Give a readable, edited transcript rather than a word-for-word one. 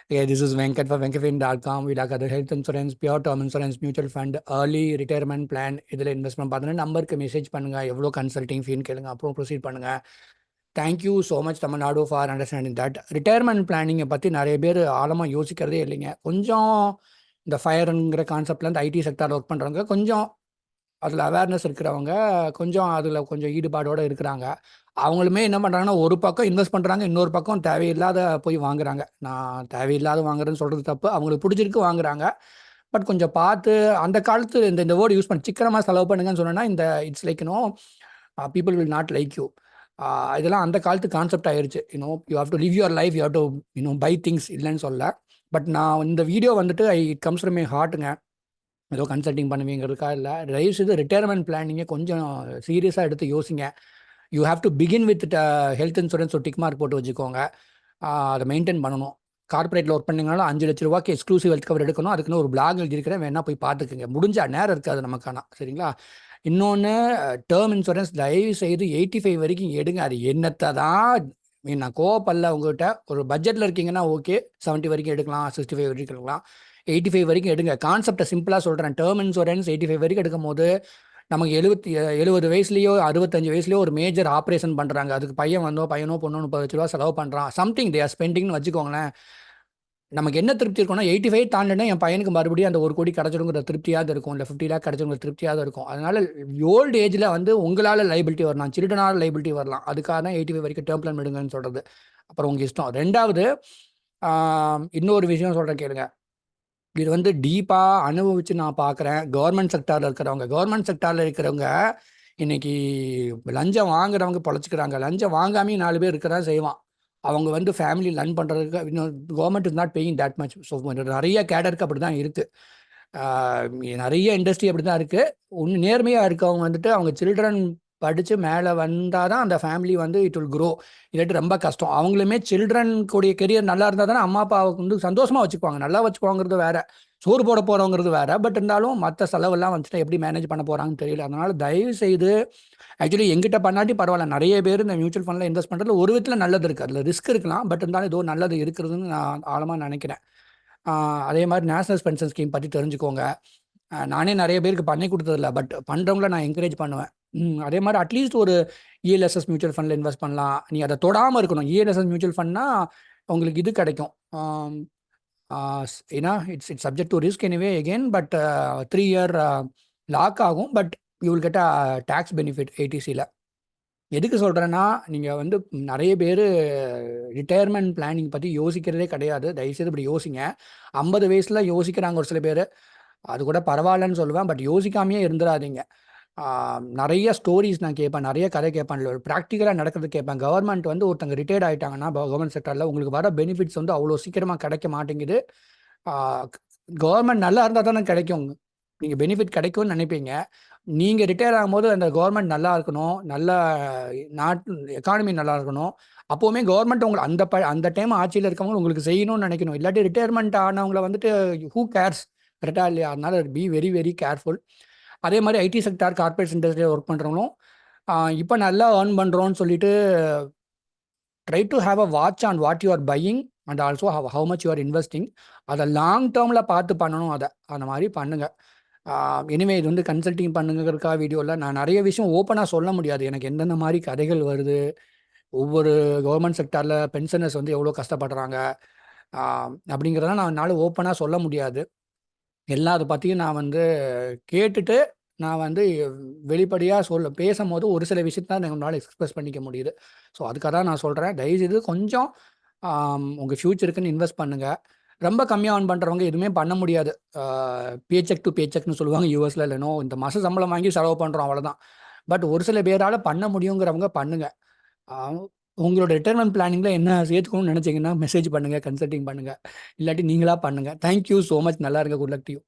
Yeah, this is Venkat for venkatfin.com. We talk about health insurance, pure term insurance, mutual fund, early retirement plan. இதில் investment பார்த்தீங்கன்னா நம்பருக்கு message பண்ணுங்க, எவ்வளோ consulting ஃபீன்னு கேளுங்க, அப்புறம் proceed பண்ணுங்க. Thank you so much Tamil Nadu for understanding that. Retirement பிளானிங்கை பற்றி நிறைய பேர் ஆழமாக யோசிக்கிறதே இல்லைங்க. கொஞ்சம் இந்த ஃபயருங்கிற கான்செப்ட்லேருந்து ஐடி செக்டாரில் ஒர்க் பண்ணுறவங்க கொஞ்சம் அதில் அவேர்னஸ் இருக்கிறவங்க கொஞ்சம் அதில் கொஞ்சம் ஈடுபாடோடு இருக்கிறாங்க. அவங்களுமே என்ன பண்ணுறாங்கன்னா, ஒரு பக்கம் இன்வெஸ்ட் பண்ணுறாங்க, இன்னொரு பக்கம் தேவையில்லாத போய் வாங்குறாங்க. நான் தேவையில்லாத வாங்குறேன்னு சொல்கிறது தப்பு. அவங்களுக்கு பிடிச்சிருக்கு வாங்குறாங்க. பட் கொஞ்சம் பார்த்து அந்த காலத்து இந்த இந்த வேர்டு யூஸ் பண்ணி சிக்கனமாக செலவு பண்ணுங்கன்னு சொன்னேன்னா, இந்த it's like people will not like you. இதெல்லாம் அந்த காலத்து கான்செப்ட் ஆயிடுச்சு. You have to live your life, you have to buy things இல்லைன்னு சொல்ல. பட் நான் இந்த வீடியோ வந்துட்டு இட் கம்ஸ் ஃப்ரம் மை ஹார்ட்டுங்க. ஏதோ கன்சல்டிங் பண்ணுவீங்கிறதுக்கா இல்லை. தயவுசெய்து ரிட்டையர்மெண்ட் பிளானிங்கை கொஞ்சம் சீரியஸாக எடுத்து யோசிங்க. You have to begin with health insurance ஒரு டிக் மார்க் போட்டு வச்சுக்கோங்க. அதை மெயின்டைன் பண்ணணும். கார்பரேட்டில் ஒர்க் பண்ணிங்கனாலும் 5 லட்ச ரூபாய்க்கு எக்ஸ்க்ளூசிவ் ஹெல்த் கவர் எடுக்கணும். அதுக்குன்னு ஒரு பிளாக் எழுதியிருக்கிறேன், வேணா போய் பார்த்துக்குங்க. முடிஞ்சா நேரம் இருக்காது நமக்கான, சரிங்களா? இன்னொன்று, டேர்ம் இன்சூரன்ஸ் தயவு செய்து 85 வரைக்கும் எடுங்க. அது என்னத்தை தான் நான் கோவப்படல உங்கள்கிட்ட. ஒரு பட்ஜெட்டில் இருக்கீங்கன்னா ஓகே, 70 வரைக்கும் எடுக்கலாம், 65 வரைக்கும் எடுக்கலாம், 85 வரைக்கும் எடுங்க. கான்செப்டை சிம்பிளாக சொல்கிறேன். டேர்ம் இன்சூரன்ஸ் 85 வரைக்கும் எடுக்கும் போது நமக்கு 70 வயசுலேயோ 65 வயசுலேயோ ஒரு மேஜர் ஆப்ரேஷன் பண்ணுறாங்க. அதுக்கு பையனோ பொண்ணோ 30 லட்ச ரூபா செலவு பண்ணுறான். சம்திங் தே ஆர் ஸ்பெண்டிங்னு வச்சுக்கோங்களேன். நமக்கு என்ன திருப்தி இருக்கும்னா, 85 தாண்டினா என் பையனுக்கு மறுபடியும் அந்த 1 கோடி கிடச்சிடுங்கிற திருப்தியாக இருக்கும், இல்லை 50 லேக் கிடச்சிடுங்கிற திருப்தியாக இருக்கும். அதனால ஓல்டு ஏஜில் உங்களால் லைபிலிட்டி வரலாம், சில்ட்ரனால் லைபிலிட்டி வரலாம். அதுக்காக தான் 85 வரைக்கும் டேர்ம் பிளான் எடுங்கன்னு சொல்கிறது. அப்புறம் உங்கள் இஷ்டம். ரெண்டாவது, இன்னொரு விஷயம் சொல்கிறேன் கேளுங்க. இது டீப்பாக அனுபவித்து நான் பார்க்குறேன். கவர்மெண்ட் செக்டாரில் இருக்கிறவங்க இன்னைக்கு லஞ்சம் வாங்குறவங்க பொழைச்சிக்கிறாங்க. லஞ்சம் வாங்காமே 4 பேர் இருக்க தான் செய்வான். அவங்க ஃபேமிலி ரன் பண்ணுறதுக்கு இன்னும் government is not paying that much. So நிறைய கேடருக்கு அப்படி தான் இருக்குது. நிறைய இண்டஸ்ட்ரி அப்படி தான் இருக்குது. நேர்மையாக இருக்கவங்க அவங்க சில்ட்ரன் படித்து மேலே வந்தால் தான் அந்த ஃபேமிலி இட் வில் க்ரோ. இல்லாட்டி ரொம்ப கஷ்டம். அவங்களுமே சில்ட்ரன் கூடிய கெரியர் நல்லா இருந்தால் தானே அம்மா அப்பாவுக்கு சந்தோஷமாக வச்சுக்குவாங்க. நல்லா வச்சுக்குவாங்கிறது வேற, சோறு போட போகிறவங்கிறது வேற. பட் இருந்தாலும் மற்ற செலவெல்லாம் எப்படி மேனேஜ் பண்ண போகிறாங்கன்னு தெரியல. அதனால் தயவு செய்து, ஆக்சுவலி எங்கிட்ட பண்ணாட்டி பரவாயில்ல, நிறைய பேர் இந்த மியூச்சுவல் ஃபண்டில் இன்வெஸ்ட் பண்ணுறதுல ஒரு விதத்தில் நல்லது இருக்குது. அதில் ரிஸ்க் இருக்கலாம், பட் இருந்தாலும் ஏதோ நல்லது இருக்கிறதுன்னு நான் ஆழமாக நினைக்கிறேன். அதே மாதிரி நேஷனல் பென்ஷன் ஸ்கீம் பற்றி தெரிஞ்சுக்கோங்க. நானே நிறைய பேருக்கு பண்ணி கொடுத்ததில்ல, பட் பண்ணுறவங்கள நான் என்கரேஜ் பண்ணுவேன். அதே மாதிரி அட்லீஸ்ட் ஒரு இஎல்எஸ்எஸ் மியூச்சுவல் ஃபண்டில் இன்வெஸ்ட் பண்ணலாம். நீ அதை தொடாமல் இருக்கணும். இஎல்எஸ்எஸ் மியூச்சுவல் ஃபண்ட்னா உங்களுக்கு இது கிடைக்கும். ஏன்னா it's subject to risk anyway again, but 3 year lock ஆகும். But you will get tax benefit ஏடிசியில். எதுக்கு சொல்கிறேன்னா, நீங்கள் நிறைய பேர் ரிட்டையர்மெண்ட் பிளானிங் பற்றி யோசிக்கிறதே கிடையாது. தயவுசெய்து இப்படி யோசிங்க. 50 வயசில் யோசிக்கிறாங்க ஒரு சில பேர், அது கூட பரவாயில்லன்னு சொல்லுவேன். பட் யோசிக்காமையே இருந்துடாதீங்க. நிறைய ஸ்டோரிஸ் நான் கேட்பேன், நிறைய கதை கேட்பேன், ப்ராக்டிக்கலாக நடக்கிறது கேட்பேன். கவர்மெண்ட் ஒருத்தங்க ரிட்டையர்ட் ஆகிட்டாங்கன்னா கவர்மெண்ட் செக்டரில் உங்களுக்கு வர பெனிஃபிட்ஸ் அவ்வளோ சீக்கிரமாக கிடைக்க மாட்டேங்குது. கவர்மெண்ட் நல்லா இருந்தால் தானே கிடைக்கும். நீங்கள் பெனிஃபிட் கிடைக்கும்னு நினைப்பீங்க. நீங்கள் ரிட்டையர் ஆகும்போது அந்த கவர்மெண்ட் நல்லா இருக்கணும், நல்ல நாட்டு எக்கானமி நல்லா இருக்கணும். அப்போவுமே கவர்மெண்ட் உங்களுக்கு அந்த டைம் ஆட்சியில் இருக்கவங்க உங்களுக்கு செய்யணும்னு நினைக்கணும். இல்லாட்டி ரிட்டையர்மெண்ட் ஆனவங்களை ஹூ கேர்ஸ், கரெக்டாக இல்லையா? அதனால பி வெரி வெரி கேர்ஃபுல். அதே மாதிரி ஐடி செக்டார், கார்பரேட் இண்டஸ்ட்ரியில் ஒர்க் பண்ணுறவங்களும் இப்போ நல்லா ஏர்ன் பண்ணுறோன்னு சொல்லிட்டு try to have a watch on what you are buying and also how much you are investing. அதை லாங் டேர்மில் பார்த்து பண்ணணும். அந்த மாதிரி பண்ணுங்கள். எனிவே இது கன்சல்டிங் பண்ணுங்கிறதுக்காக வீடியோவில் நான் நிறைய விஷயம் ஓப்பனாக சொல்ல முடியாது. எனக்கு எந்தெந்த மாதிரி கதைகள் வருது, ஒவ்வொரு கவர்மெண்ட் செக்டாரில் பென்ஷனர்ஸ் எவ்வளோ கஷ்டப்படுறாங்க அப்படிங்கிறதெல்லாம் என்னால் ஓப்பனாக சொல்ல முடியாது. எல்லா அதை பற்றியும் நான் கேட்டுட்டு நான் வெளிப்படையாக பேசும்போது ஒரு சில விஷயத்தை தான் எங்களால் எக்ஸ்பிரஸ் பண்ணிக்க முடியுது. ஸோ அதுக்காக தான் நான் சொல்கிறேன், தயவுசெய்து கொஞ்சம் உங்கள் ஃப்யூச்சருக்குன்னு இன்வெஸ்ட் பண்ணுங்கள். ரொம்ப கம்மியாக ஆன் பண்ணுறவங்க எதுவுமே பண்ண முடியாது. பேச்செக் டு பேச்செக்னு சொல்லுவாங்க யூஎஸில். இல்லைனோ இந்த மாதம் சம்பளம் வாங்கி செலவு பண்ணுறோம், அவ்வளோதான். பட் ஒரு சில பேரால் பண்ண முடியுங்கிறவங்க பண்ணுங்கள். உங்களோட ரிட்டையர்மெண்ட் பிளானிங்கில் என்ன சேர்த்துக்கணும்னு நினச்சிங்கன்னா மெசேஜ் பண்ணுங்கள், கன்சல்டிங் பண்ணுங்கள், இல்லாட்டி நீங்களாக பண்ணுங்கள். Thank you so much. நல்லா இருங்க. Good luck to you.